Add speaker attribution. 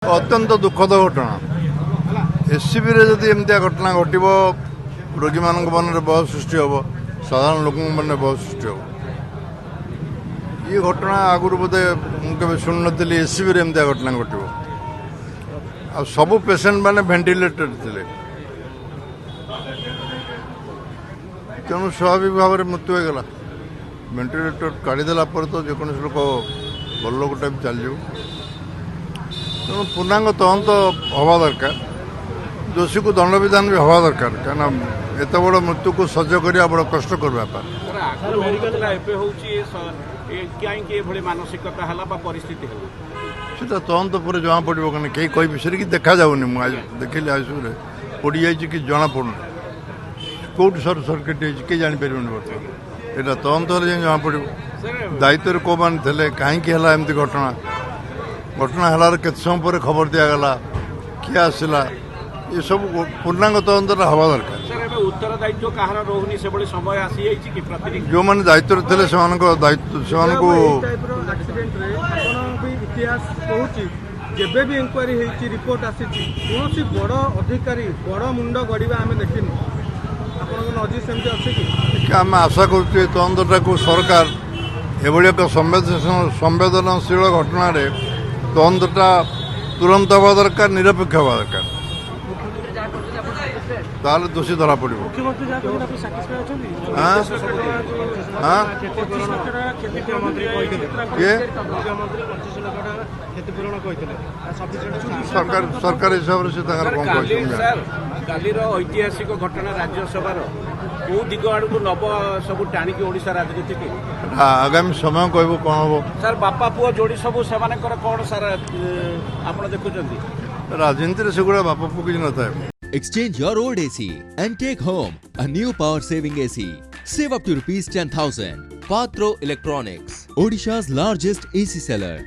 Speaker 1: ଅତ୍ୟନ୍ତ ଦୁଃଖଦ ଘଟଣା। ଏସ୍ସିବିରେ ଯଦି ଏମିତିଆ ଘଟଣା ଘଟିବ, ରୋଗୀମାନଙ୍କ ମନରେ ଭୟ ସୃଷ୍ଟି ହେବ, ସାଧାରଣ ଲୋକଙ୍କ ମନରେ ଭୟ ସୃଷ୍ଟି ହେବ। ଏ ଘଟଣା ଆଗରୁ ବୋଧେ ମୁଁ କେବେ ଶୁଣିନଥିଲି ଏସ୍ସିବିରେ ଏମିତିଆ ଘଟଣା ଘଟିବ। ଆଉ ସବୁ ପେସେଣ୍ଟ ମାନେ ଭେଣ୍ଟିଲେଟର ଥିଲେ, ତେଣୁ ସ୍ୱାଭାବିକ ଭାବରେ ମୃତ୍ୟୁ ହୋଇଗଲା। ଭେଣ୍ଟିଲେଟର କାଢ଼ିଦେଲା ପରେ ତ ଯେକୌଣସି ଲୋକ ଭଲ ଲୋକଟା ବି ଚାଲିଯିବ। ତେଣୁ ପୂର୍ଣ୍ଣାଙ୍ଗ ତଦନ୍ତ ହେବା ଦରକାର, ଦୋଷୀକୁ ଦଣ୍ଡବିଧାନ ବି ହେବା ଦରକାର, କାହିଁକିନା ଏତେ ବଡ଼ ମୃତ୍ୟୁକୁ ସହ୍ୟ କରିବା ବଡ଼ କଷ୍ଟକର ବ୍ୟାପାର। ସେଟା ତଦନ୍ତ ପରେ ଜଣାପଡ଼ିବ, କାରଣ କେହି କହିବି କି ଦେଖାଯାଉନି। ମୁଁ ଦେଖିଲି ଆଇସିୟୁରେ ପଡ଼ିଯାଇଛି କି ଜଣାପଡ଼ୁନି, କେଉଁଠି ସର୍ଟ ସର୍କିଟ୍ ହେଇଛି କେହି ଜାଣିପାରିବନି ବର୍ତ୍ତମାନ। ଏଇଟା ତଦନ୍ତ ହେଲେ ଯାଇ ଜଣାପଡ଼ିବ ଦାୟିତ୍ୱରେ କେଉଁମାନେ ଥିଲେ, କାହିଁକି ହେଲା ଏମିତି ଘଟଣା। ଘଟଣା ହେଲାର କେତେ ସମୟ ପରେ ଖବର ଦିଆଗଲା, କିଏ ଆସିଲା, ଏସବୁ ପୂର୍ଣ୍ଣାଙ୍ଗ ତଦନ୍ତଟା ହେବା ଦରକାର। ଯେଉଁମାନେ ଦାୟିତ୍ୱରେ ଥିଲେ ସେମାନଙ୍କୁ
Speaker 2: ଯେବେ ବି ଇନକ୍ୱାରି ହେଇଛି, ରିପୋର୍ଟ ଆସିଛି, କୌଣସି ବଡ଼ ଅଧିକାରୀ ବଡ଼ ମୁଣ୍ଡ ଗଡ଼ିବା ଆମେ ଦେଖିନୁ। ଆପଣଙ୍କ ନଜିର ସେମିତି ଅଛି କି?
Speaker 1: ଆମେ ଆଶା କରୁଛୁ ଏ ତଦନ୍ତଟାକୁ ସରକାର ଏଭଳି ଏକ ସମ୍ବେଦନଶୀଳ ଘଟଣାରେ ତଦନ୍ତଟା ତୁରନ୍ତ ହେବା ଦରକାର, ନିରପେକ୍ଷ ହେବା ଦରକାର, ତାହେଲେ ଦୋଷୀ ଧରା ପଡ଼ିବ। ସରକାର ହିସାବରେ ସେ ତାଙ୍କର କ'ଣ କହିଛନ୍ତି।
Speaker 3: କାଲିର ଐତିହାସିକ ଘଟଣା ରାଜ୍ୟସଭାର କୋଉ ଦିଗ ଆଡ଼କୁ ନବ ସବୁ ଟାଣିକି ଓଡ଼ିଶା ରାଜନୀତିକୁ
Speaker 1: ଆଗାମୀ ସମୟ କହିବ କ'ଣ ହବ।
Speaker 3: ସାର୍ ବାପା ପୁଅ ଯୋଡ଼ି ସବୁ ସେମାନଙ୍କର କ'ଣ ସାର୍ ଆପଣ ଦେଖୁଛନ୍ତି?
Speaker 1: ରାଜନୀତିରେ ସେଗୁଡ଼ା ବାପା ପୁଅ କିଛି ନଥାଏ।
Speaker 4: Exchange your old AC and take home a new power saving AC. Save up to ₹10,000. Patro Electronics, Odisha's largest AC seller.